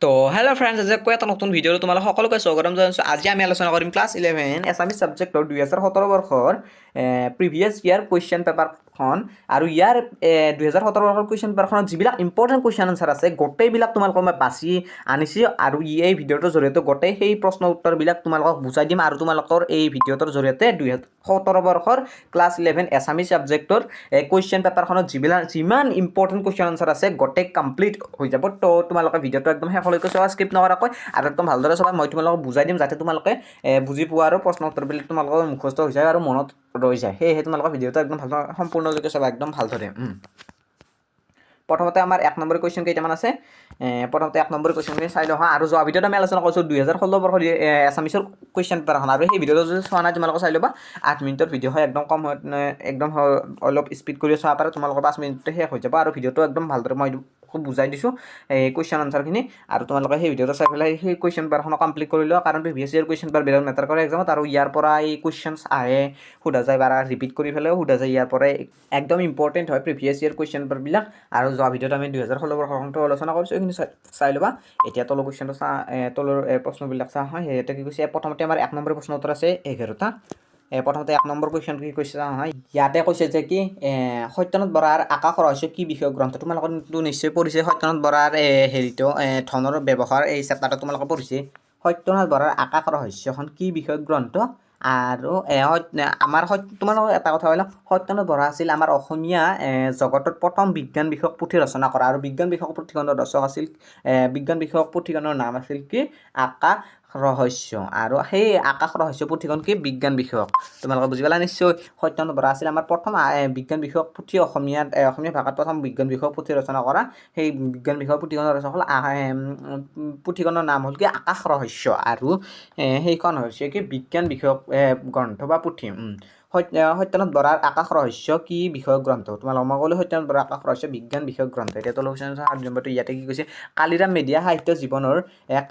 তো hello' friends, আজি আকৌ এটা নতুন ভিডিঅ'লৈ তোমালোক সকলোকে স্বাগতম জনাইছোঁ। আজি আমি আলোচনা কৰিম ক্লাছ 11 এছামিছ ছাবজেক্টৰ 2017 বৰ্ষৰ প্ৰিভিয়াছ ইয়াৰ কুৱেশ্যন পেপাৰখন আৰু ইয়াৰ 2017 বৰ্ষৰ কুৱেশ্যন পেপাৰখনত যিবিলাক ইম্পৰ্টেণ্ট কুৱেশ্যন আনচাৰ আছে গোটেইবিলাক তোমালোকক মই বাছি আনিছোঁ আৰু এই ভিডিঅ'টোৰ জৰিয়তে গোটেই সেই প্ৰশ্ন উত্তৰবিলাক তোমালোকক বুজাই দিম আৰু তোমালোকৰ এই ভিডিঅ'টোৰ জৰিয়তে 2017 বৰ্ষৰ ক্লাছ 11 এছামিছ ছাবজেক্টৰ কুৱেশ্যন পেপাৰখনত যিমান ইম্পৰ্টেণ্ট কুৱেশ্যন আনচাৰ আছে গোটেই কমপ্লিট হৈ যাব। তো তোমালোকে ভিডিঅ'টো একদম শেষলৈকে চোৱা, স্কিপ নকৰাকৈ আৰু একদম ভালদৰে চাবা। মই তোমালোকক বুজাই দিম যাতে তোমালোকে বুজি পোৱা আৰু প্ৰশ্ন উত্তৰবিলাক তোমালোকৰ মুখস্থ হৈ যায় আৰু মনত ৰৈ যায়। সেয়েহে তোমালোকৰ ভিডিঅ'টো একদম ভালদৰে সম্পূৰ্ণলৈকে চাবা, একদম ভালদৰে। প্ৰথমতে আমাৰ 1 নম্বৰ কুৱেশ্যন কেইটামান আছে। প্ৰথমতে 1 নম্বৰ কুৱেশ্যনখিনি চাই লওঁ আৰু যোৱা ভিডিঅ'ত আমি আলোচনা কৰিছোঁ 2016 বৰ্ষৰ এছামিছৰ কুৱেশ্যন পেপাৰখন, আৰু সেই ভিডিঅ'টো যদি চোৱা নাই তোমালোকে চাই ল'বা। 8 মিনিটৰ ভিডিঅ' হয়, একদম কম হয়, একদম অলপ স্পীড কৰি চাব পাৰে, তোমালোকৰ 5 মিনিটতে শেষ হৈ যাব। আৰু ভিডিঅ'টো একদম ভালদৰে মই খুব বুজাই দিছোঁ এই কুৱেশ্যন আনচাৰখিনি, আৰু তোমালোকে সেই ভিডিঅ'টো চাই পেলাই সেই কুৱেশ্যন পেপাৰখন কমপ্লিট কৰি লোৱা, কাৰণ প্ৰিভিয়াছ ইয়াৰ কুৱেশ্যন পেপাৰ বিৰাট মেটাৰ কৰে এক্সামত, আৰু ইয়াৰ পৰা এই কুৱেশ্যনছ আহে, সোধা যায় বা ৰিপিট কৰি পেলাইও সোধা যায়। ইয়াৰ পৰাই একদম ইম্পৰ্টেণ্ট হয় প্ৰিভিয়াছ ইয়াৰ কুৱেশ্যন পেপাৰবিলাক। আৰু যোৱা ভিডিঅ'ত আমি 2016 বৰ্ষটো আলোচনা কৰিছোঁ, এইখিনি চাই ল'বা। এতিয়া তলৰ কুৱেশ্যনটো তলৰ প্ৰশ্নবিলাক চোৱা হয়। সিহঁতে কি কৈছে, প্ৰথমতে আমাৰ 1 নম্বৰ প্ৰশ্ন উত্তৰ আছে 11টা। প্ৰথমতে 1 নম্বৰ কুৱেশ্যন কি কৈছে হয়, ইয়াতে কৈছে যে কি সত্যনাথ বৰাৰ আকাশ ৰহস্য কি বিষয়ক গ্ৰন্থ। তোমালোকেতো নিশ্চয় পঢ়িছে সত্যনাথ বৰাৰ হেৰিটো ধনৰ ব্যৱহাৰ, এই চেপ্টাৰটো তোমালোকে পঢ়িছে। সত্যনাথ বৰাৰ আকাশ ৰহস্যখন কি বিষয়ক গ্ৰন্থ। আৰু আমাৰ তোমালোকৰ এটা কথা হ'ল, সত্যনাথ বৰা আছিল আমাৰ অসমীয়া জগতত প্ৰথম বিজ্ঞান বিষয়ক পুথি ৰচনা কৰা, আৰু বিজ্ঞান বিষয়ক পুথিখনৰ ৰচক আছিল বিজ্ঞান বিষয়ক পুথিখনৰ নাম আছিল কি আকাশ ৰহস্য। আৰু সেই আকাশ ৰহস্য পুথিখন কি বিজ্ঞান বিষয়ক। তোমালোকে বুজি পালা নিশ্চয়। সত্যনাথ বৰা আছিল আমাৰ প্ৰথম বিজ্ঞান বিষয়ক পুথি, অসমীয়া ভাষাত প্ৰথম বিজ্ঞান বিষয়ক পুথি ৰচনা কৰা। সেই বিজ্ঞান বিষয়ক পুথিখনৰ ৰচনা হ'ল পুথিখনৰ নাম হ'ল কি আকাশ ৰহস্য, আৰু সেইখন হৈছে কি বিজ্ঞান বিষয়ক গ্ৰন্থ বা পুথি। সত্যনাথ বৰাৰ আকাশ ৰহস্য কি বিষয়ক গ্ৰন্থ। তোমালোকক মই ক'লো সত্যনাথ বৰাৰ আকাশ ৰহস্য বিজ্ঞান বিষয়ক গ্ৰন্থ। এতিয়া তলৰ নম্বৰটো ইয়াতে কি কৈছে, কালিৰাম মেধিৰ সাহিত্য জীৱনৰ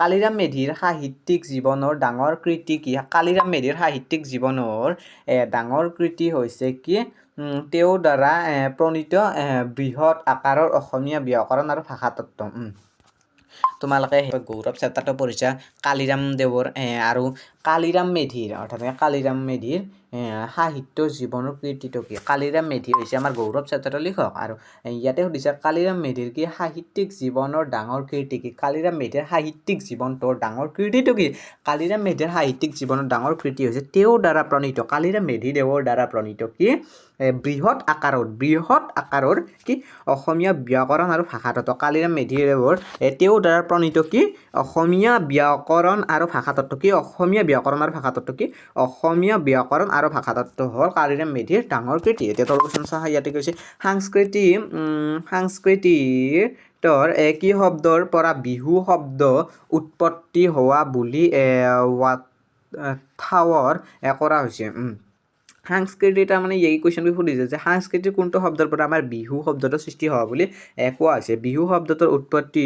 কালিৰাম মেধিৰ সাহিত্যিক জীৱনৰ ডাঙৰ কৃতি কি। কালিৰাম মেধিৰ সাহিত্যিক জীৱনৰ ডাঙৰ কৃতি হৈছে কি তেওঁৰ দ্বাৰা প্ৰণীত বৃহৎ আকাৰৰ অসমীয়া ব্যাকৰণ আৰু ভাষাতত্ত্ব। তোমালোকে গৌৰৱ চেপ্টাৰটো পঢ়িছা কালিৰাম দেৱৰ আৰু কালিৰাম মেধিৰ, অৰ্থাৎ কালিৰাম মেধিৰ সাহিত্য জীৱনৰ কৃতিটো কি। কালিৰাম মেধি হৈছে আমাৰ গৌৰৱ চেপ্টাৰৰ লিখক, আৰু ইয়াতে সুধিছে কালিৰাম মেধিৰ কি সাহিত্যিক জীৱনৰ ডাঙৰ কৃতি কি। কালিৰাম মেধিৰ সাহিত্যিক জীৱনটোৰ ডাঙৰ কৃতিটো কি। কালিৰাম মেধিৰ সাহিত্যিক জীৱনৰ ডাঙৰ কৃতি হৈছে তেওঁৰ দ্বাৰা প্ৰণীত, কালিৰাম মেধিদেৱৰ দ্বাৰা প্ৰণীত কি বৃহৎ আকাৰৰ কি অসমীয়া ব্যাকৰণ আৰু ভাষাতত্ত্ব। কালিৰাম মেধিদেৱৰ তেওঁৰ দ্বাৰা প্ৰণীত কি অসমীয়া ব্যাকৰণ আৰু ভাষাতত্ত্ব কি। অসমীয়া ব্যাকৰণ আৰু ভাষাতত্ত্ব কি। অসমীয়া ব্যাকৰণ আৰু ভাষাতত্ত্ব হ'ল কালিৰাম মেধিৰ ডাঙৰ কৃতি। এতিয়া তলৰ কুৱেশ্যন চাওঁ, ইয়াতে কৈছে সাংস্কৃতিৰ কি শব্দৰ পৰা বিহু শব্দ উৎপত্তি হোৱা বুলি ঠাৱৰ কৰা হৈছে। সাংস্কৃতিক তাৰমানে এই কুৱেশ্যনটো সুধিছে যে সাংস্কৃতিক কোনটো শব্দৰ পৰা আমাৰ বিহু শব্দটোৰ সৃষ্টি হোৱা বুলি কোৱা হৈছে। বিহু শব্দটোৰ উৎপত্তি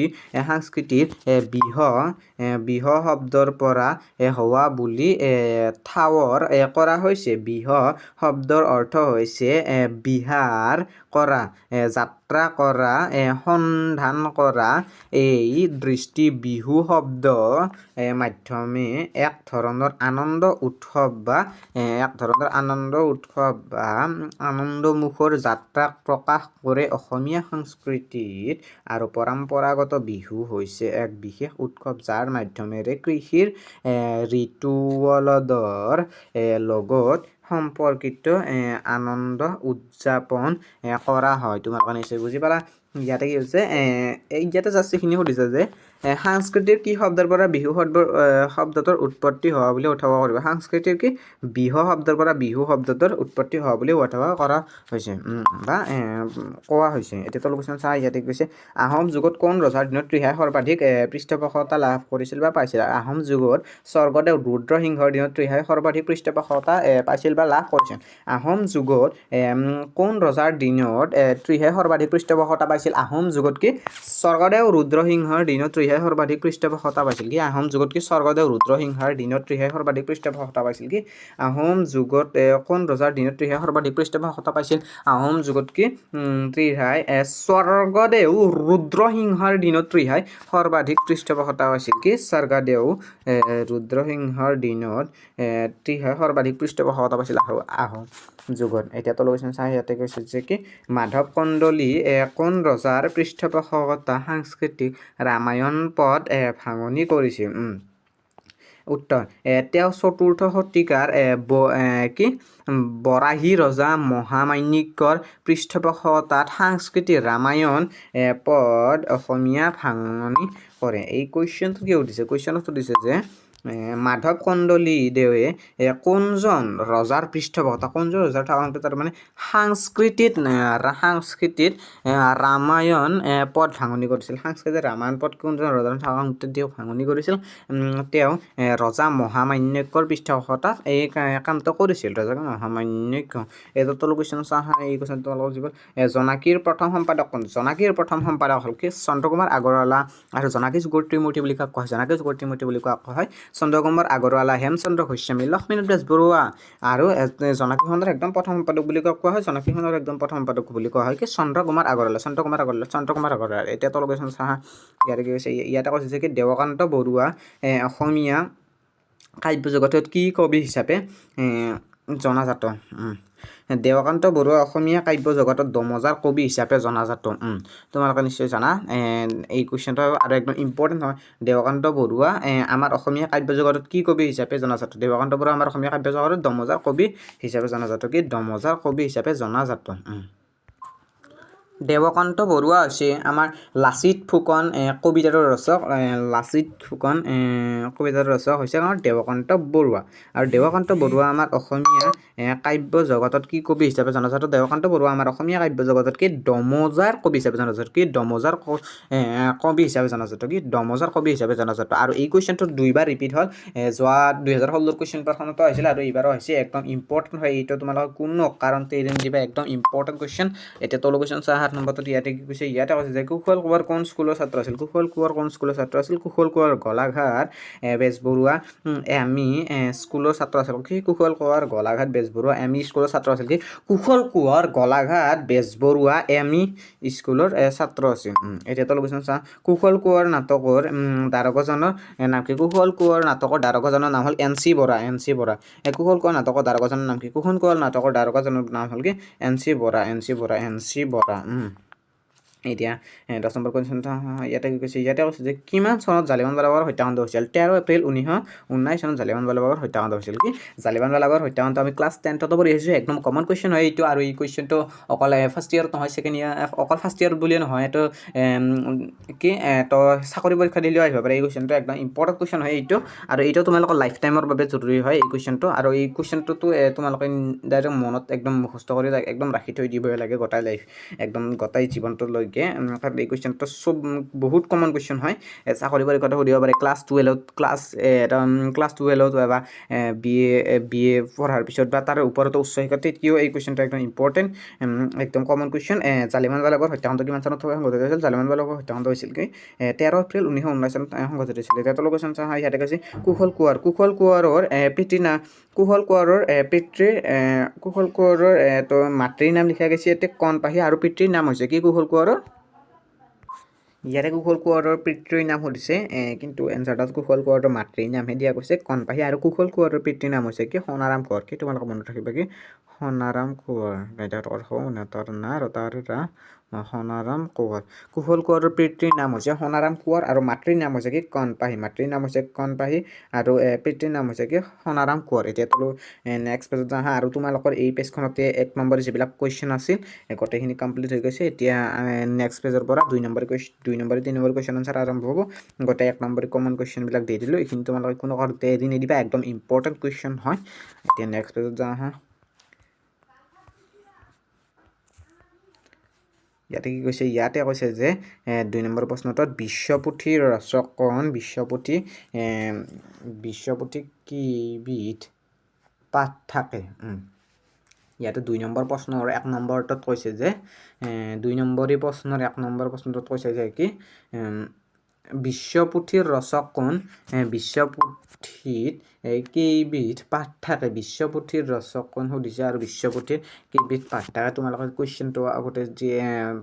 সাংস্কৃতিৰ বিহ শব্দৰ পৰা হোৱা বুলি ঠাৱৰ কৰা হৈছে। বিহ শব্দৰ অৰ্থ হৈছে বিহাৰ কৰা, যাত্ৰা কৰা, সন্ধান কৰা। এই দৃষ্টি বিহু শব্দ মাধ্যমে এক ধৰণৰ আনন্দ উৎসৱ বা আনন্দমুখৰ যাত্ৰাক প্ৰকাশ কৰে। অসমীয়া সংস্কৃতিত আৰু পৰম্পৰাগত বিহু হৈছে এক বিশেষ উৎসৱ যাৰ মাধ্যমেৰে কৃষিৰ ৰিতুৱলদৰ লগত সম্পৰ্কিত আনন্দ উদযাপন কৰা হয়। তোমালোকে নিশ্চয় বুজি পালা। ইয়াতে কি হৈছে, ইয়াতে জাষ্ট এইখিনি সুধিছে যে সাংস্কৃতিৰ কি শব্দৰ পৰা বিহু শব্দটোৰ উৎপত্তি হোৱা বুলি উঠাব কৰিব। সাংস্কৃতিৰ কি বিহু শব্দৰ পৰা বিহু শব্দটোৰ উৎপত্তি হোৱা বুলি উঠাব কৰা হৈছে বা কোৱা হৈছে। এতিয়া তলৰ কুৱেশ্যন চাই, ইয়াতে কৈছে আহোম যুগত কোন ৰজাৰ দিনত ত্ৰিহাই সৰ্বাধিক পৃষ্ঠপোষকতা লাভ কৰিছিল বা পাইছিল। আহোম যুগত স্বৰ্গদেউ ৰুদ্ৰসিংহৰ দিনত ত্ৰিহাই সৰ্বাধিক পৃষ্ঠপোষকতা পাইছিল বা লাভ কৰিছিল। আহোম যুগত কোন ৰজাৰ দিনত ত্ৰিহাই সৰ্বাধিক পৃষ্ঠপোষকতা পাইছিল পাইছিল আহোম যুগত কি স্বৰ্গদেউ ৰুদ্ৰসিংহৰ দিনত ৰিহাই সৰ্বাধিক পৃষ্ঠপোষকতা পাইছিল কি আহোম যুগত কি স্বৰ্গদেউ ৰুদ্ৰসিংহৰ দিনত ৰিহাই সৰ্বাধিক পৃষ্ঠপোষকতা পাইছিল কি আহোম যুগত কোন ৰজাৰ দিনত ৰিহাই সৰ্বাধিক পৃষ্ঠপোষকতা পাইছিল আহোম যুগত কি ৰিহাই স্বৰ্গদেউ ৰুদ্ৰসিংহৰ দিনত ৰিহাই সৰ্বাধিক পৃষ্ঠপোষকতা পাইছিল কি স্বৰ্গদেউ ৰুদ্ৰসিংহৰ দিনত ৰিহাই সৰ্বাধিক পৃষ্ঠপোষকতা পাইছিল আহোম যুগত এতিয়া তলৰ কুৱেশ্যন চাই ইয়াতে কৈছে যে কি মাধৱ কন্দলী কোন ৰজাৰ পৃষ্ঠপোষকতা সাংস্কৃতিক ৰামায়ণ পদ ভাঙনি কৰিছিল উত্তৰ তেওঁ চতুৰ্থ শতিকাৰ কি বৰাহী ৰজা মহামান্যিকৰ পৃষ্ঠপোষকতাত সাংস্কৃতিক ৰামায়ণ পদ অসমীয়া ভাঙনি কৰে এই কুৱেশ্যনটো কি সুধিছে কুৱেশ্যনত সুধিছে যে মাধৱ কন্দলী দেৱে কোনজন ৰজাৰ পৃষ্ঠপোষকতা কোনজন ৰজাৰ থাকোঁতে তাৰ মানে সাংস্কৃতিক ৰামায়ণ পদ ভাঙনি কৰিছিল সাংস্কৃতিক ৰামায়ণ পদ কোনজন ৰজাৰ থাকোঁতে তেওঁ ভাঙনি কৰিছিল তেওঁ ৰজা মহামান্যিকৰ পৃষ্ঠপোষকতাত এই কামটো কৰিছিল ৰজা মহামান্যিক এইটো তলৰ কুৱেশ্যন চাওঁ এই কুৱেশ্যনটো অলপ যিবোৰ জোনাকীৰ প্ৰথম সম্পাদক কোন জোনাকীৰ প্ৰথম সম্পাদক হ'ল কি চন্দ্ৰকুমাৰ আগৰৱালা আৰু জোনাকী যুগৰ ত্ৰিমূৰ্তি বুলি কোৱা হয় জোনাকী যুগৰ ত্ৰিমূৰ্তি বুলি কোৱা হয় চন্দ্ৰকুমাৰ আগৰৱালা হেমচন্দ্ৰ গোস্বামী লক্ষ্মীনাথ বেজবৰুৱা আৰু জোনাকীখনৰ একদম প্ৰথম সম্পাদক বুলি কোৱা হয় জোনাকীখনৰ একদম প্ৰথম সম্পাদক বুলি কোৱা হয় কি চন্দ্ৰকুমাৰ আগৰৱালা এতিয়া তলৰ কুৱেশ্যন চাওঁ ইয়াতে কি কৈছে ইয়াতে কৈছে কি দেৱকান্ত বৰুৱা অসমীয়া কাব্য জগতত কি কবি হিচাপে জনাজাত দেৱকান্ত বৰুৱা অসমীয়া কাব্য জগতত দমজাৰ কবি হিচাপে জনাজাত তোমালোকে নিশ্চয় জানা এই কুৱেশ্যনটো আৰু একদম ইম্পৰ্টেণ্ট হয় দেৱকান্ত বৰুৱা আমাৰ অসমীয়া কাব্য জগতত কি কবি হিচাপে জনাজাত দেৱকান্ত বৰুৱা আমাৰ অসমীয়া কাব্য জগতত দমজাৰ কবি হিচাপে জনাজাত কি দমজাৰ কবি হিচাপে জনাজাত দেৱকান্ত বৰুৱা হৈছে আমাৰ লাচিত ফুকন কবিতাৰ ৰচক লাচিত ফুকন কবিতাৰ ৰচক হৈছে আমাৰ দেৱকান্ত বৰুৱা আৰু দেৱকান্ত বৰুৱা আমাৰ অসমীয়া কাব্য জগতত কি কবি হিচাপে জনাজাত দেৱকান্ত বৰুৱা আমাৰ অসমীয়া কাব্য জগতত কি দমজাৰ কবি হিচাপে জনাজাত কি দমজাৰ কবি হিচাপে জনাজাত কি দমজাৰ কবি হিচাপে জনাজাত আৰু এই কুৱেশ্যনটো দুইবাৰ ৰিপিট হ'ল যোৱা 2016 কুৱেশ্যন পেপাৰখনতো আহিছিল আৰু এইবাৰো আহিছে একদম ইম্পৰ্টেণ্ট হয় এইটো তোমালোকৰ কোনো কাৰণতে এৰি নিদিবা একদম ইম্পৰ্টেণ্ট কুৱেশ্যন এতিয়া তলৰ কুৱেশ্যন 7 নম্বৰটোত ইয়াতে কি কৈছে ইয়াতে কৈছে যে কুশল কোঁৱৰ কোন স্কুলৰ ছাত্ৰ আছিল কুশল কোঁৱৰ কোন স্কুলৰ ছাত্ৰ আছিল কুশল কোঁৱৰ গোলাঘাট বেজবৰুৱা এমি স্কুলৰ ছাত্ৰ আছিল কি কুশল কোঁৱৰ গোলাঘাট বেজবৰুৱা এমি স্কুলৰ ছাত্ৰ আছিল কি কুশল কোঁৱৰ গোলাঘাট বেজবৰুৱা এমি স্কুলৰ ছাত্ৰ আছিল এতিয়া তলৰ কুৱেশ্যন চা কুশল কোঁৱৰ নাটকৰ দ্বাৰকজনৰ নাম কি কুশল কোঁৱৰ নাটকৰ দ্বাৰকজনৰ নাম হ'ল এন চি বৰা কুশল কোঁৱৰ নাটকৰ দ্বাৰকজনৰ নাম কি কুশল কোঁৱৰ নাটকৰ দ্বাৰকজনৰ নাম হ'ল কি এন চি বৰা এতিয়া 10 নম্বৰ কুৱেশ্যন ইয়াতে কি কৈছে ইয়াতে কৈছে যে কিমান চনত জালিয়ানৱালাবাগৰ হত্যাকাণ্ড হৈছিল 13 এপ্ৰিল 1919 চনত জালিয়ানৱালাবাগৰ হত্যাকাণ্ড হৈছিল কি জালিয়ানৱালাবাগৰ হত্যাকাণ্ড আমি ক্লাছ 10ত পঢ়ি আহিছোঁ একদম কমন কুৱেশ্যন হয় এইটো আৰু এই কুৱেশ্যনটো অকল ফাৰ্ষ্ট ইয়াৰত নহয় ছেকেণ্ড ইয়াৰ অকল ফাৰ্ষ্ট ইয়াৰত বুলিয়ে নহয় এইটো কি তো চাকৰি পৰীক্ষা দিলেও আহিব পাৰে এই কুৱেশ্যনটো একদম ইম্পৰ্টেণ্ট কুৱেশ্যন হয় এইটো আৰু এইটো তোমালোকৰ লাইফ টাইমৰ বাবে জৰুৰী হয় এই কুৱেশ্যনটো আৰু এই কুৱেশ্যনটোতো তোমালোকে ডাইৰেক্ট মনত একদম মুখস্থ কৰি একদম ৰাখি থৈ দিবই লাগে গোটাই লাইফ একদম গোটাই জীৱনটোলৈকে এই কুৱেশ্যনটো চব বহুত কমন কুৱেশ্যন হয় চাকৰি পৰীক্ষাটো সুধিব পাৰে ক্লাছ 12ত বা বি এ পঢ়াৰ পিছত বা তাৰ ওপৰতো উচ্চ শিক্ষা তেতিয়াও এই কুৱেশ্যনটো একদম ইম্পৰ্টেণ্ট একদম কমন কুৱেশ্যন জালিয়ানৱালাবাগৰ হত্যাকাণ্ড কিমান চনত সংঘটিত হৈছিল জালিয়ানৱালাবাগৰ হত্যাকাণ্ড হৈছিল কি 13 এপ্ৰিল 1919 চনত সংঘটিত হৈছিল এতিয়া তলৰ কুৱেশ্যন চাওঁ ইয়াতে কৈছে কুশল কোঁৱৰৰ তো মাতৃৰ নাম লিখা গৈছে ইয়াতে কণপাহী আৰু পিতৃৰ নাম হৈছে কি কুশল কোঁৱৰৰ ইয়াতে কুশল কোঁৱৰৰ পিতৃৰ নাম সুধিছে কিন্তু এনচাৰটোত কুশল কোঁৱৰৰ মাতৃৰ নামহে দিয়া গৈছে কণপাহী আৰু কুশল কোঁৱৰৰ পিতৃৰ নাম হৈছে কি সোণাৰাম কোঁৱৰ কি তোমালোকে মনত ৰাখিবা কি সোণাৰাম কোঁৱৰ সোণাৰাম কোঁৱৰ কুশল কোঁৱৰৰ পিতৃৰ নাম হৈছে সোণাৰাম কোঁৱৰ আৰু মাতৃৰ নাম হৈছে কি কণপাহী আৰু পিতৃৰ নাম হৈছে কি সোণাৰাম কোঁৱৰ এতিয়া তোলো নেক্সট পেজত যাওঁ আৰু তোমালোকৰ এই পেজখনতে 1 নম্বৰ যিবিলাক কুৱেশ্যন আছিল গোটেইখিনি কমপ্লিট হৈ গৈছে এতিয়া নেক্সট পেজৰ পৰা 2 নম্বৰ 3 নম্বৰ কুৱেশ্যন আনচাৰ আৰম্ভ হ'ব গোটেই 1 নম্বৰ কমন কুৱেশ্যনবিলাক দি দিলোঁ এইখিনি তোমালোকে কোনো কাৰণতে এৰি নিদিবা একদম ইম্পৰ্টেণ্ট কুৱেশ্যন হয় এতিয়া নেক্সট পেজত যাওঁ ইয়াতে কি কৈছে ইয়াতে কৈছে যে 2 নম্বৰ প্ৰশ্নটোত বিশ্বপুথিৰ ৰচক কোন বিশ্বপুথি কিবিধ পাঠ থাকে ইয়াতে 2 নম্বৰ প্ৰশ্নৰ 1 নম্বৰটোত কৈছে যে 2 নম্বৰী প্ৰশ্নৰ 1 নম্বৰ প্ৰশ্নটোত কৈছে যে কি বিশ্বপুথিৰ ৰচক কোন বিশ্বপুথিত কেইবিধ পাঠ থাকে বিশ্বপুথিৰ ৰচক কোন সুধিছে আৰু বিশ্বপুথিৰ কেইবিধ পাঠ থাকে তোমালোকে কুৱেশ্যনটো আগতে যে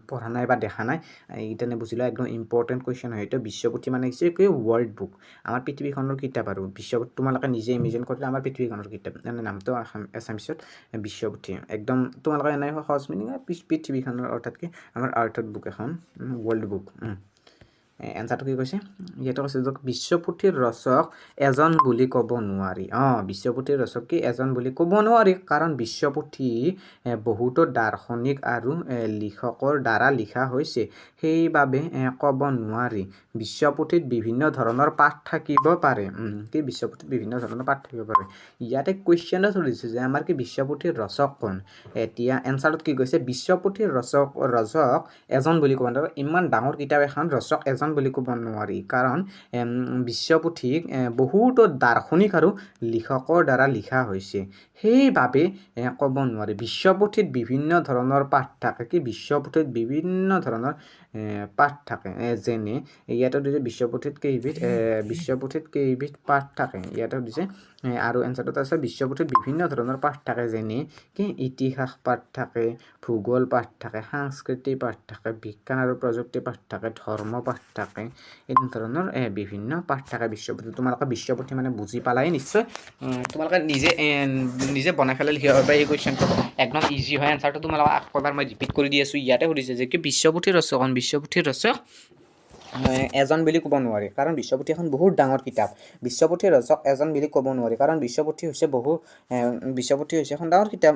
পঢ়া নাই বা দেখা নাই এইটানে বুজিলা একদম ইম্পৰ্টেণ্ট কুৱেশ্যন হয় এইটো বিশ্বপুথি মানে কি ৱৰ্ল্ড বুক আমাৰ পৃথিৱীখনৰ কিতাপ আৰু বিশ্বপুথি তোমালোকে নিজে ইমেজিন কৰিলে আমাৰ পৃথিৱীখনৰ কিতাপ এনে নামটো এছামিছত বিশ্বপুথি একদম তোমালোকে এনে সহজ মিনিং পৃথিৱীখনৰ অৰ্থাৎ কি আমাৰ আৰ্থত বুক এখন ৱৰ্ল্ড বুক এনচাৰটো কি কৈছে ইয়াতে কৈছে যে বিশ্বপুথিৰ ৰচক এজন বুলি ক'ব নোৱাৰি বিশ্বপুথিৰ ৰচক কি এজন বুলি ক'ব নোৱাৰি কাৰণ বিশ্বপুথি বহুতো দাৰ্শনিক আৰু লিখকৰ দ্বাৰা লিখা হৈছে সেইবাবে ক'ব নোৱাৰি বিশ্বপুথিত বিভিন্ন ধৰণৰ পাঠ থাকিব পাৰে কি বিশ্বপুথিত বিভিন্ন ধৰণৰ পাঠ থাকিব পাৰে ইয়াতে কুৱেশ্যনত সুধিছে যে আমাৰ কি বিশ্বপুথিৰ ৰচক কোন এতিয়া এনচাৰত কি কৈছে বিশ্বপুথিৰ ৰচক এজন বুলি ক'ব নোৱাৰি ইমান ডাঙৰ কিতাপ এখন ৰচক এজন বুলি ক'ব নোৱাৰি কাৰণ বিশ্বপুথিক বহুতো দাৰ্শনিক আৰু লিখকৰ দ্বাৰা লিখা হৈছে সেইবাবে ক'ব নোৱাৰি বিশ্বপুথিত বিভিন্ন ধৰণৰ পাঠ থাকে কি বিশ্বপুথিত বিভিন্ন ধৰণৰ পাঠ থাকে যেনে ইয়াতে দিছে বিশ্বপুথিত কেইবিধ পাঠ থাকে ইয়াতে দিছে আৰু এনচাৰটোত আছে বিশ্বপুথিত বিভিন্ন ধৰণৰ পাঠ থাকে যেনে কি ইতিহাস পাঠ থাকে ভূগোল পাঠ থাকে সাংস্কৃতিক পাঠ থাকে বিজ্ঞান আৰু প্ৰযুক্তি পাঠ থাকে ধৰ্ম পাঠ থাকে এনে ধৰণৰ বিভিন্ন পাঠ থাকে বিশ্বপুথিত তোমালোকে বিশ্বপুথি মানে বুজি পালাই নিশ্চয় তোমালোকে নিজে বনাই পেলাই লিখিব পাৰিবা এই কুৱেশ্যনটো একদম ইজি হয় এনচাৰটো তোমালোকে আকৌ এবাৰ মই ৰিপিট কৰি দি আছোঁ ইয়াতে সুধিছে যে কি বিশ্বপুথিৰ ৰচক এজন বুলি ক'ব নোৱাৰি কাৰণ বিশ্বপুথি এখন বহুত ডাঙৰ কিতাপ বিশ্বপুথিৰ ৰচক এজন বুলি ক'ব নোৱাৰি কাৰণ বিশ্বপুথি হৈছে এখন ডাঙৰ কিতাপ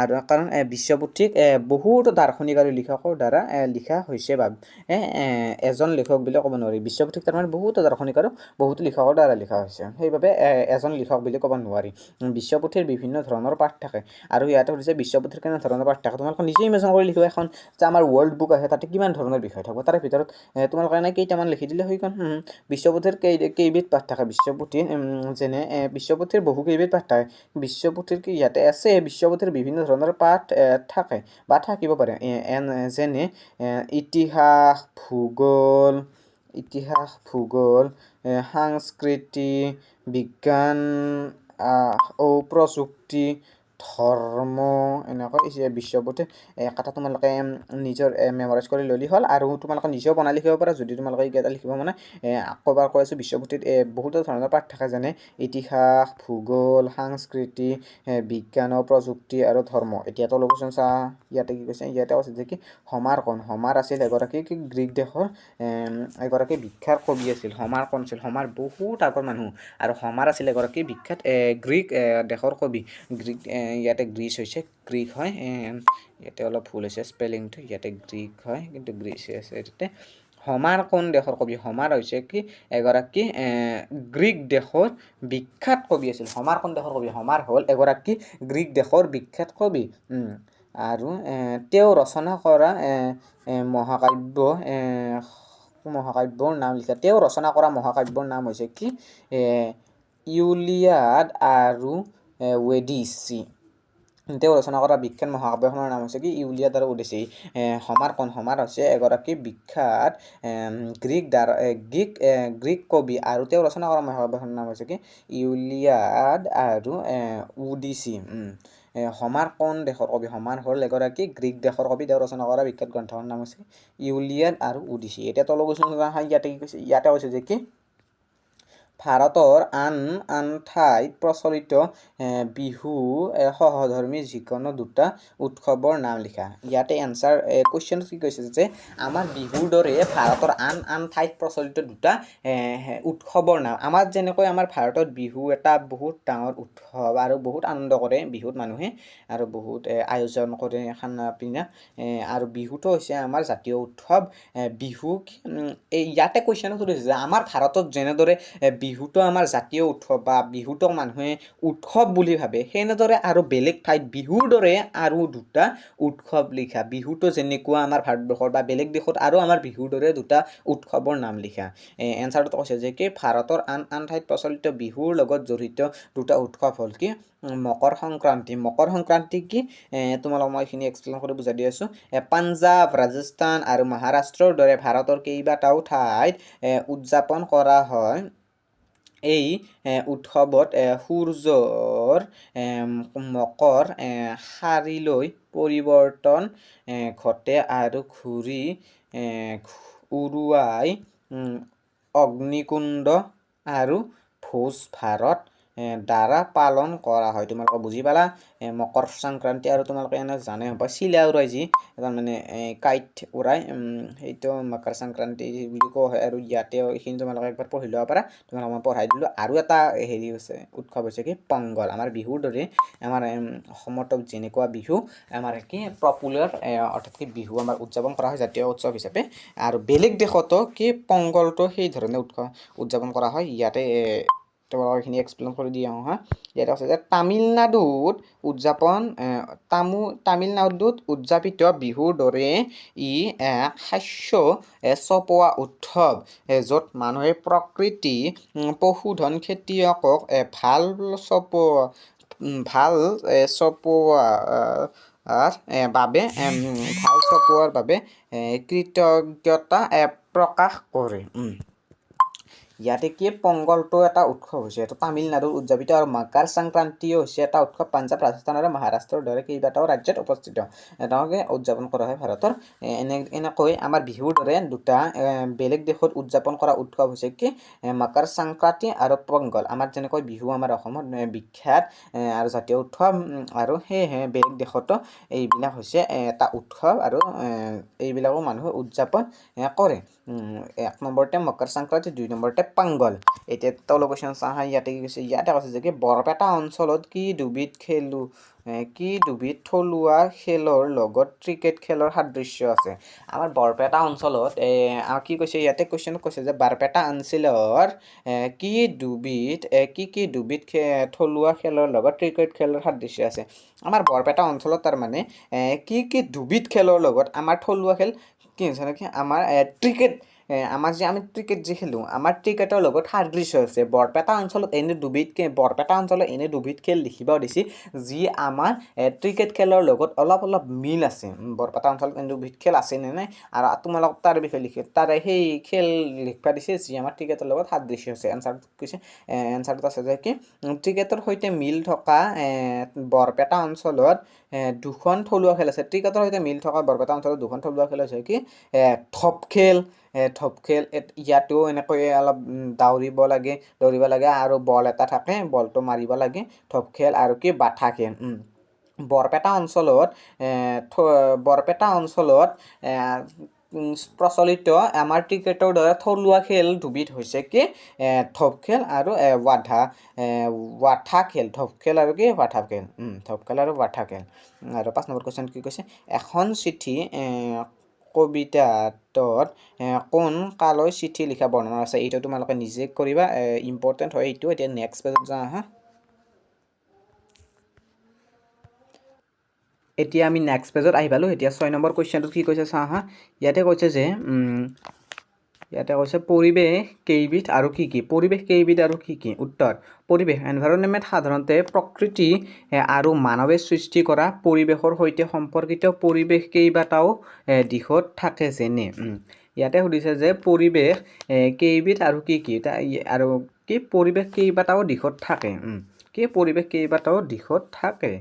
আৰু কাৰণ বিশ্বপুথিক বহুতো দাৰ্শনিক আৰু লিখকৰ দ্বাৰা লিখা হৈছে বাবে এজন লিখক বুলি ক'ব নোৱাৰি বিশ্বপুথিক তাৰমানে বহুতো দাৰ্শনিক আৰু বহুতো লিখকৰ দ্বাৰা লিখা হৈছে সেইবাবে এজন লিখক বুলি ক'ব নোৱাৰি বিশ্বপুথিৰ বিভিন্ন ধৰণৰ পাঠ থাকে আৰু ইয়াতে সুধিছে বিশ্বপুথিৰ কেনে ধৰণৰ পাঠ থাকে তোমালোকে নিজে ইমেজিন কৰি লিখিবা এখন যে আমাৰ ৱৰ্ল্ড বুক আছে তাতে কিমান ধৰণৰ বিষয় থাকিব তাৰে ভিতৰত তোমালোকে এনে কেইটামান লিখি দিলে হৈ গ'ল বিশ্বপুথিৰ কেইবিধ পাঠ থাকে বিশ্বপুথিৰ যেনে বিশ্বপুথিৰ বহু কেইবিধ পাঠ থাকে বিশ্বপুথিৰ কি ইয়াতে আছে বিশ্বপুথিৰ বিভিন্ন ধৰণৰ পাঠ থাকে বা থাকিব পাৰে যেনে ইতিহাস ভূগোল সাংস্কৃতি বিজ্ঞান প্ৰযুক্তি ধৰ্ম এনেকৈ বিশ্বপুথিৰ কথা তোমালোকে নিজৰ মেমৰাইজ কৰি ল'লি হ'ল আৰু তোমালোকে নিজেও বনাই লিখিব পাৰা যদি তোমালোকে এইকেইটা লিখিব মানে আকৌ এবাৰ কৈ আছোঁ বিশ্বপুথিত বহুতো ধৰণৰ পাঠ থাকে যেনে ইতিহাস ভূগোল সংস্কৃতি বিজ্ঞান প্ৰযুক্তি আৰু ধৰ্ম এতিয়া তলকচোন চা ইয়াতে কি কৈছে ইয়াতে কৈছে যে কি হোমাৰ আছিল এগৰাকী গ্ৰীক দেশৰ এগৰাকী বিখ্যাত কবি আছিল হোমাৰ বহুত আগৰ মানুহ আৰু হোমাৰ আছিল এগৰাকী বিখ্যাত গ্ৰীক দেশৰ কবি ইয়াতে গ্ৰীচ হৈছে গ্ৰীক হয় ইয়াতে অলপ ভুল হৈছে স্পেলিংটো ইয়াতে গ্ৰীক হয় কিন্তু গ্ৰীচ আছে ইয়াতে হোমাৰ কোন দেশৰ কবি হোমাৰ হৈছে কি এগৰাকী গ্ৰীক দেশৰ বিখ্যাত কবি আছিল হোমাৰ কোন দেশৰ কবি হোমাৰ হ'ল এগৰাকী গ্ৰীক দেশৰ বিখ্যাত কবি আৰু তেওঁ ৰচনা কৰা মহাকাব্যৰ নাম লিখা তেওঁ ৰচনা কৰা মহাকাব্যৰ নাম হৈছে কি ইউলিয়াড আৰু ওডিচি তেওঁ ৰচনা কৰা বিখ্যাত মহাকাব্যখনৰ নাম হৈছে কি ইউলিয়াড আৰু ওডিচি হোমাৰ হৈছে এগৰাকী বিখ্যাত গ্ৰীক কবি আৰু তেওঁ ৰচনা কৰা মহাকাব্যখনৰ নাম হৈছে কি ইউলিয়াড আৰু ওডিচি হোমাৰ কোন দেশৰ কবি হোমাৰ হ'ল এগৰাকী গ্ৰীক দেশৰ কবি তেওঁ ৰচনা কৰা বিখ্যাত গ্ৰন্থখনৰ নাম হৈছে ইউলিয়াড আৰু ওডিচি এতিয়া তল কৈছোঁ ইয়াতে কি কৈছে ইয়াতে কৈছে যে কি ভাৰতৰ আন ঠাইত প্ৰচলিত বিহু সহধৰ্মী যিকোনো দুটা উৎসৱৰ নাম লিখা ইয়াতে এনচাৰ কুৱেশ্যনটো কি কৈছে যে আমাৰ বিহুৰ দৰে ভাৰতৰ আন ঠাইত প্ৰচলিত দুটা উৎসৱৰ নাম আমাৰ যেনেকৈ আমাৰ ভাৰতত বিহু এটা বহুত ডাঙৰ উৎসৱ আৰু বহুত আনন্দ কৰে বিহুত মানুহে আৰু বহুত আয়োজন কৰে খানা পিনা আৰু বিহুটো হৈছে আমাৰ জাতীয় উৎসৱ বিহু ইয়াতে কুৱেশ্যনটো সুধিছে যে আমাৰ ভাৰতত যেনেদৰে বিহুটো আমাৰ জাতীয় উৎসৱ বা বিহুটোক মানুহে উৎসৱ বুলি ভাবে সেনেদৰে আৰু বেলেগ ঠাইত বিহুৰ দৰে আৰু দুটা উৎসৱ লিখা বিহুটো যেনেকুৱা আমাৰ ভাৰতবৰ্ষৰ বা বেলেগ দেশত আৰু আমাৰ বিহুৰ দৰে দুটা উৎসৱৰ নাম লিখা এনচাৰটো কৈছে যে কি ভাৰতৰ আন আন ঠাইত প্ৰচলিত বিহুৰ লগত জড়িত দুটা উৎসৱ হ'ল কি মকৰ সংক্ৰান্তি কি তোমালোকক মই এইখিনি এক্সপ্লেইন কৰি বুজাই দি আছোঁ পাঞ্জাৱ ৰাজস্থান আৰু মহাৰাষ্ট্ৰৰ দৰে ভাৰতৰ কেইবাটাও ঠাইত উদযাপন কৰা হয় এই উৎসৱত সূৰ্যৰ মকৰ শাৰীলৈ পৰিৱৰ্তন ঘটে আৰু ঘূৰি উৰুৱাই অগ্নিকুণ্ড আৰু ভোজ ভাত দ্বাৰা পালন কৰা হয় তোমালোকে বুজি পালা মকৰ সংক্ৰান্তি আৰু তোমালোকে এনে জানে হ'ব চিলা উৰাই যি তাৰমানে কাইট উৰাই সেইটো মকৰ সংক্ৰান্তি বুলি কোৱা হয় আৰু ইয়াতে এইখিনি তোমালোকে একবাৰ পঢ়ি ল'ব পাৰা তোমালোকক মই পঢ়াই দিলোঁ আৰু এটা হেৰি হৈছে উৎসৱ হৈছে কি পংগল আমাৰ বিহুৰ দৰে আমাৰ অসমতো যেনেকুৱা বিহু আমাৰ কি পপুলাৰ অৰ্থাৎ কি বিহু আমাৰ উদযাপন কৰা হয় জাতীয় উৎসৱ হিচাপে আৰু বেলেগ দেশতো কি পংগলটো সেই ধৰণে উদযাপন কৰা হয় ইয়াতে তোমালোকক এইখিনি এক্সপ্লেইন কৰি দি আহোঁ হা ইয়াতে আছে যে তামিলনাডুত উদযাপিত বিহুৰ দৰে ই শস্য চপোৱা উৎসৱ য'ত মানুহে প্ৰকৃতি পশুধন খেতিয়কক ভাল চপোৱাৰ বাবে কৃতজ্ঞতা প্ৰকাশ কৰে ইয়াতে কি পংগলটো এটা উৎসৱ হৈছে এইটো তামিলনাডুত উদযাপিত আৰু মকৰ সংক্ৰান্তিও হৈছে এটা উৎসৱ পাঞ্জাৱ ৰাজস্থান আৰু মহাৰাষ্ট্ৰৰ দৰে কেইবাটাও ৰাজ্যত উপস্থিত তেওঁলোকে উদযাপন কৰা হয় ভাৰতৰ এনেকৈ আমাৰ বিহুৰ দৰে দুটা বেলেগ দেশত উদযাপন কৰা উৎসৱ হৈছে কি মকৰ সংক্ৰান্তি আৰু পংগল আমাৰ যেনেকৈ বিহু আমাৰ অসমত বিখ্যাত আৰু জাতীয় উৎসৱ আৰু সেয়েহে বেলেগ দেশতো এইবিলাক হৈছে এটা উৎসৱ আৰু এইবিলাকো মানুহে উদযাপন কৰে এক নম্বৰতে মকৰ সংক্ৰান্তি দুই নম্বৰতে পংগল এতিয়া তলৰ কুৱেশ্যন চাওঁ ইয়াতে কি কৈছে যে কি বৰপেটা অঞ্চলত কি দুবিধ থলুৱা খেলৰ লগত ক্ৰিকেট খেলৰ সাদৃশ্য আছে আমাৰ বৰপেটা অঞ্চলত কি কৈছে ইয়াতে কুৱেশ্যনত কৈছে যে বৰপেটা অঞ্চলৰ কি দুবিধ থলুৱা খেলৰ লগত ক্ৰিকেট খেলৰ সাদৃশ্য আছে আমাৰ বৰপেটা অঞ্চলত তাৰমানে কি দুবিধ খেলৰ লগত আমাৰ থলুৱা খেল কি হৈছে নেকি আমাৰ ক্ৰিকেট আমাৰ যে আমি ক্ৰিকেট যে খেলোঁ আমাৰ ক্ৰিকেটৰ লগত সাদৃশ্য আছে বৰপেটা অঞ্চলত এনে দুবিধ খেল দেখিব দিছে যি আমাৰ ক্ৰিকেট খেলৰ লগত অলপ মিল আছে বৰপেটা অঞ্চলত এনে দুবিধ খেল আছে নে নাই আৰু তোমালোক তাৰ বিষয়ে তাৰে সেই খেল লিখিব দিছে যি আমাৰ ক্ৰিকেটৰ লগত সাদৃশ্য আছে এনচাৰটো আছে যে কি ক্ৰিকেটৰ সৈতে মিল থকা বৰপেটা অঞ্চলত দুখন থলুৱা খেল আছে ক্ৰিকেটৰ সৈতে মিল থকা বৰপেটা অঞ্চলত দুখন থলুৱা খেল হৈছে কি থপ খেল ইয়াতো এনেকৈ অলপ দৌৰিব লাগে আৰু বল এটা থাকে বলটো মাৰিব লাগে থপ খেল আৰু কি বাঠা খেল বৰপেটা অঞ্চলত প্ৰচলিত আমাৰ ক্ৰিকেটৰ দৰে থলুৱা খেল দুবিধ হৈছে কি থপ খেল আৰু বাঠা খেল থপ খেল আৰু কি বাঠা খেল আৰু 5 নম্বৰ কুৱেশ্যন কি কৈছে এখন চিঠি কবিতাটোত কোন কালৈ চিঠি লিখা বৰ্ণনা আছে এইটো তোমালোকে নিজে কৰিবা ইম্পৰ্টেণ্ট হয় এইটো এতিয়া নেক্সট পেজত যাওঁ হা এতিয়া আমি নেক্সট পেজত আহি পালোঁ এতিয়া 6 নম্বৰ কুৱেশ্যনটোত কি কৈছে চাওঁ হা ইয়াতে কৈছে যে পৰিৱেশ কেইবিধ আৰু কি উত্তৰ পৰিৱেশ এনভাইৰনমেণ্ট সাধাৰণতে প্ৰকৃতি আৰু মানৱে সৃষ্টি কৰা পৰিৱেশৰ সৈতে সম্পৰ্কিত পৰিৱেশ কেইবাটাও দিশত থাকে যেনে ইয়াতে সুধিছে যে পৰিৱেশ কেইবিধ আৰু আৰু কি পৰিৱেশ কেইবাটাও দিশত থাকে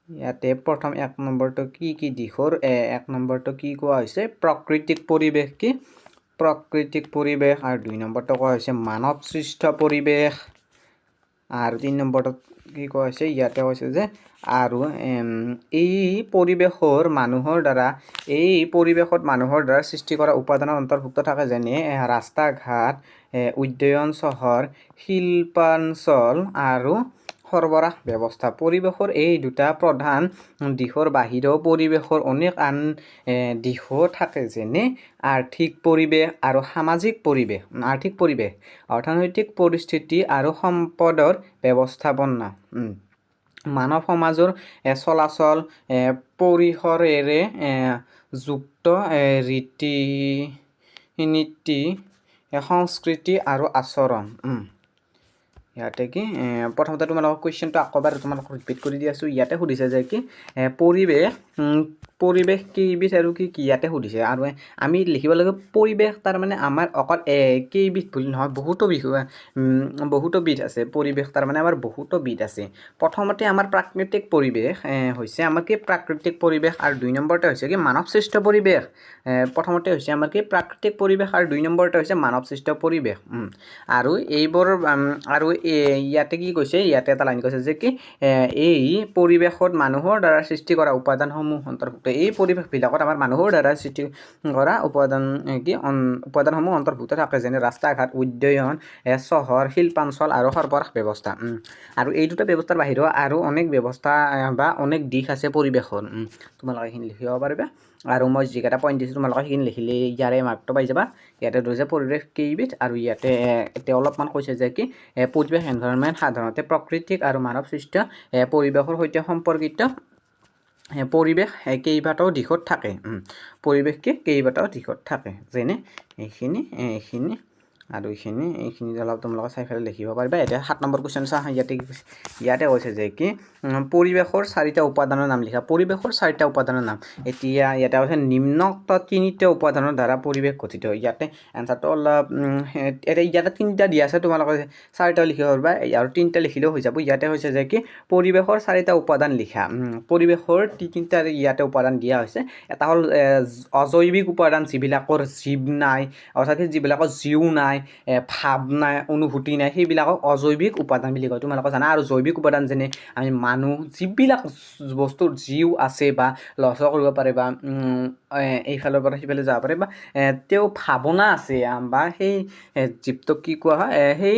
ইয়াতে প্ৰথম 1 নম্বৰটো কি দিশৰ 1 নম্বৰটো কি কোৱা হৈছে প্ৰাকৃতিক পৰিৱেশ আৰু 2 নম্বৰটো কোৱা হৈছে মানৱ সৃষ্ট পৰিৱেশ আৰু 3 নম্বৰটো কি কোৱা হৈছে ইয়াতে কৈছে যে আৰু এই পৰিৱেশত মানুহৰ দ্বাৰা সৃষ্টি কৰা উপাদানৰ অন্তৰ্ভুক্ত থাকে যেনে ৰাস্তা ঘাট উদ্যান চহৰ শিল্পাঞ্চল আৰু সৰবৰাহ ব্যৱস্থা পৰিৱেশৰ এই দুটা প্ৰধান দিশৰ বাহিৰেও পৰিৱেশৰ অনেক আন দিশো থাকে যেনে আৰ্থিক পৰিৱেশ আৰু সামাজিক পৰিৱেশ অৰ্থনৈতিক পৰিস্থিতি আৰু সম্পদৰ ব্যৱস্থাপনা মানৱ সমাজৰ চলাচল পৰিসৰেৰে যুক্ত ৰীতি নীতি সংস্কৃতি আৰু আচৰণ ইয়াতে কি প্ৰথমতে তোমালোকক কুৱেশ্যনটো আকৌবাৰ তোমালোকক ৰিপিট কৰি দি আছোঁ ইয়াতে সুধিছে যে কি পৰিৱেশ কেইবিধ আৰু কি ইয়াতে সুধিছে আৰু আমি লিখিব লাগে পৰিৱেশ তাৰমানে আমাৰ অকল কেইবিধ বুলি নহয় বহুতো বিধ আছে পৰিৱেশ তাৰমানে আমাৰ বহুতো বিধ আছে প্ৰথমতে আমাৰ প্ৰাকৃতিক পৰিৱেশ হৈছে আমাৰ কি প্ৰাকৃতিক পৰিৱেশ আৰু 2 নম্বৰতে হৈছে কি মানৱ সৃষ্ট পৰিৱেশ প্ৰথমতে হৈছে আমাৰ কি প্ৰাকৃতিক পৰিৱেশ আৰু 2 নম্বৰতে হৈছে মানৱ সৃষ্ট পৰিৱেশ আৰু এইবোৰ আৰু ইয়াতে কি কৈছে ইয়াতে এটা লাইন কৈছে যে কি এই পৰিৱেশত মানুহৰ দ্বাৰা সৃষ্টি কৰা উপাদানসমূহ অন্তৰ্ভুক্ত এই পৰিৱেশবিলাকত আমাৰ মানুহৰ দ্বাৰা সৃষ্টি কৰা উপাদানসমূহ অন্তৰ্ভুক্ত থাকে যেনে ৰাস্তা ঘাট উদ্যান চহৰ শিল্পাঞ্চল আৰু সৰবৰাহ ব্যৱস্থা আৰু এই দুটা ব্যৱস্থাৰ বাহিৰেও আৰু অনেক ব্যৱস্থা বা অনেক দিশ আছে পৰিৱেশৰ তোমালোকে এইখিনি লিখিব পাৰিবা আৰু মই যিকেইটা পইণ্ট দিছোঁ তোমালোকে সেইখিনি লিখিলে ইয়াৰে মাৰ্কটো পাই যাবা ইয়াতে ধৰিছে পৰিৱেশ কেইবিধ আৰু ইয়াতে এতিয়া অলপমান কৈছে যে কি পৰিৱেশ এনভাইৰনমেণ্ট সাধাৰণতে প্ৰাকৃতিক আৰু মানৱ সৃষ্ট পৰিৱেশৰ সৈতে সম্পৰ্কিত পৰিৱেশ কেইবাটাও দিশত থাকে কেইবাটাও দিশত থাকে যেনে এইখিনি আৰু এইখিনি অলপ তোমালোকে চাই পেলাই লিখিব পাৰিবা এতিয়া 7 নম্বৰ কুৱেশ্যন চা ইয়াতে কৈছে যে কি পৰিৱেশৰ 4টা উপাদানৰ নাম লিখা পৰিৱেশৰ 4টা উপাদানৰ নাম এতিয়া ইয়াতে কৈছে নিম্নোক্ত 3টা উপাদানৰ দ্বাৰা পৰিৱেশ গঠিত ইয়াতে এনসাৰটো অলপ ইয়াতে 3টা দিয়া আছে তোমালোকে 4টা লিখিব পাৰিবা আৰু 3টা লিখিলেও হৈ যাব ইয়াতে হৈছে যে কি পৰিৱেশৰ 4টা উপাদান লিখা পৰিৱেশৰ 3টা ইয়াতে উপাদান দিয়া হৈছে এটা হ'ল অজৈবিক উপাদান যিবিলাকৰ জীৱ নাই অৰ্থাৎ যিবিলাকৰ জীৱ নাই ভাব নাই অনুভূতি নাই সেইবিলাকক অজৈবিক উপাদান বুলি কয় তোমালোকে জানা আৰু জৈৱিক উপাদান যেনে আমি মানুহ যিবিলাক বস্তুৰ জীৱ আছে বা লস কৰিব পাৰে বা এইফালৰ পৰা সিফালে যাব পাৰে বা তেওঁ ভাৱনা আছে বা সেই জীৱটোক কি কোৱা হয় সেই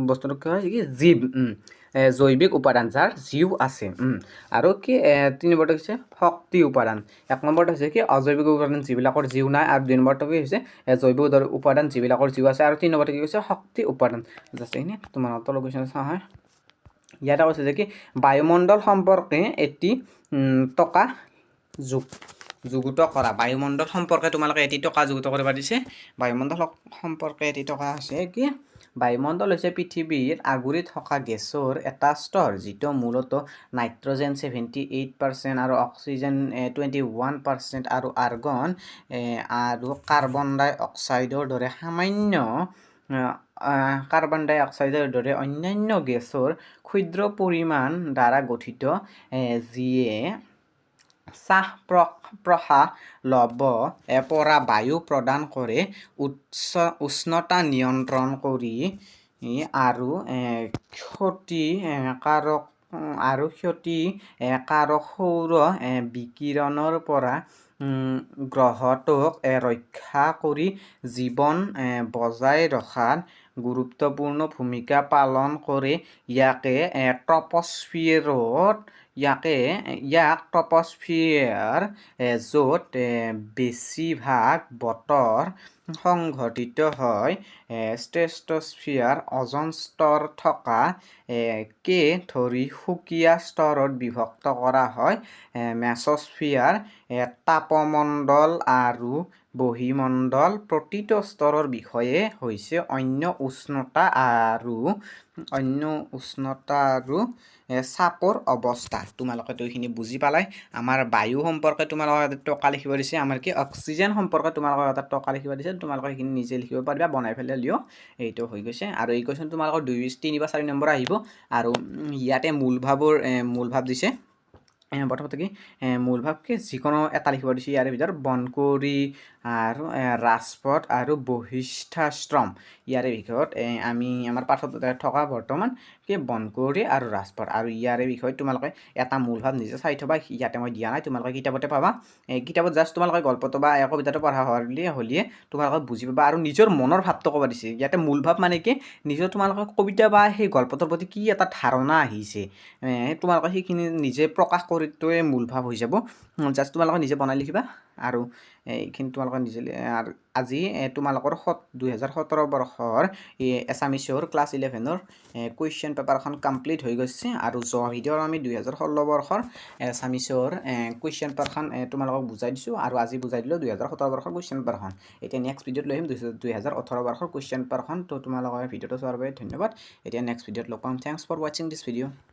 বস্তুটোক কি হয় কি জীৱ জৈৱিক উপাদান যাৰ জীৱ আছে আৰু কি 3 নম্বৰটো হৈছে শক্তি উপাদান 1 নম্বৰটো হৈছে কি অজৈবিক উপাদান যিবিলাকৰ জীৱ নাই আৰু 2 নম্বৰটো কি হৈছে জৈৱিক উপাদান যিবিলাকৰ জীৱ আছে আৰু 3 নম্বৰটো কি হৈছে শক্তি উপাদান জাষ্ট এইখিনি তোমালোকৰ তলৰ কুৱেশ্যন চোৱা হয় ইয়াতে কৈছে যে কি বায়ুমণ্ডল সম্পৰ্কে এটি টকা যুগুত কৰা বায়ুমণ্ডল সম্পৰ্কে তোমালোকে এটি টকা যুগুত কৰিব দিছে বায়ুমণ্ডল সম্পৰ্কে এটি টকা হৈছে কি বায়ুমণ্ডল হৈছে পৃথিৱীৰ আগুৰি থকা গেছৰ এটা স্তৰ যিটো মূলতঃ নাইট্ৰজেন 78% আৰু অক্সিজেন 21% আৰু আৰ্গন আৰু কাৰ্বন ডাই অক্সাইডৰ দৰে অন্যান্য গেছৰ ক্ষুদ্ৰ পৰিমাণ দ্বাৰা গঠিত যিয়ে শ্বাস প্ৰশ্বাস ল'ব পৰা বায়ু প্ৰদান কৰে উষ্ণতা নিয়ন্ত্ৰণ কৰি আৰু ক্ষতিকাৰক সৌৰ বিকিৰণৰ পৰা গ্ৰহটোক ৰক্ষা কৰি জীৱন বজাই ৰখাত গুৰুত্বপূৰ্ণ ভূমিকা পালন কৰে ইয়াক ট্ৰপস্ফিয়াৰ য'ত বেছিভাগ বতৰ সংঘটিত হয় ষ্ট্ৰেটোস্ফিয়াৰ অজন স্তৰ থকা কে ধৰি সুকীয়া স্তৰত বিভক্ত কৰা হয় মেছস্ফিয়াৰ তাপমণ্ডল আৰু বহিমণ্ডল প্ৰতিটো স্তৰৰ বিষয়ে হৈছে অন্য উষ্ণতা আৰু চাপৰ অৱস্থা তোমালোকে তো এইখিনি বুজি পালাই আমাৰ বায়ু সম্পৰ্কে তোমালোকক এটা টকা লিখিব দিছে আমাৰ কি অক্সিজেন সম্পৰ্কে তোমালোকক এটা টকা লিখিব দিছে তোমালোকে এইখিনি নিজে লিখিব পাৰিবা বনাই পেলাই লিও এইটো হৈ গৈছে আৰু এই কুৱেশ্যন তোমালোকৰ 2, 3 বা 4 নম্বৰ আহিব আৰু ইয়াতে মূল ভাৱ দিছে প্ৰথমতে কি মূল ভাৱকে যিকোনো এটা লিখিব দিছে ইয়াৰে ভিতৰত বনকুঁৱৰী আৰু ৰাজপথ আৰু বশিষ্ঠাশ্ৰম ইয়াৰে ভিতৰত আমি আমাৰ পাঠত থকা বৰ্তমান কি বনকুঁৱৰী আৰু ৰাজপথ আৰু ইয়াৰে বিষয়ে তোমালোকে এটা মূল ভাৱ নিজে চাই থবা ইয়াতে মই দিয়া নাই তোমালোকে কিতাপতে পাবা কিতাপত জাষ্ট তোমালোকে গল্পটো বা কবিতাটো পঢ়া হ'লে তোমালোকে বুজি পাবা আৰু নিজৰ মনৰ ভাৱটো ক'ব দিছে ইয়াতে মূল ভাৱ মানে কি নিজৰ তোমালোকে কবিতা বা সেই গল্পটোৰ প্ৰতি কি এটা ধাৰণা আহিছে তোমালোকে সেইখিনি নিজে প্ৰকাশ কৰিটোৱে মূল ভাৱ হৈ যাব জাষ্ট তোমালোকে নিজে বনাই লিখিবা আৰু এইখিনি তোমালোকে নিজে আজি তোমালোকৰ 2017 বৰ্ষৰ এছামিছৰ ক্লাছ 11ৰ কুৱেশ্যন পেপাৰখন কমপ্লিট হৈ গৈছে আৰু যোৱা ভিডিঅ'ৰ আমি 2016 বৰ্ষৰ এছামিছৰ কুৱেশ্যন পেপাৰখন তোমালোকক বুজাই দিছোঁ আৰু আজি বুজাই দিলোঁ 2017 বৰ্ষৰ কুৱেশ্যন পেপাৰখন এতিয়া নেক্সট ভিডিঅ'ত লৈ আহিম 2018 বৰ্ষৰ কুৱেশ্যন পেপাৰখন তো তোমালোকৰ ভিডিঅ'টো চোৱাৰ বাবে ধন্যবাদ এতিয়া নেক্সট ভিডিঅ'ত লগ পাম থেংকছ ফৰ ৱাচিং দিছ ভিডিঅ'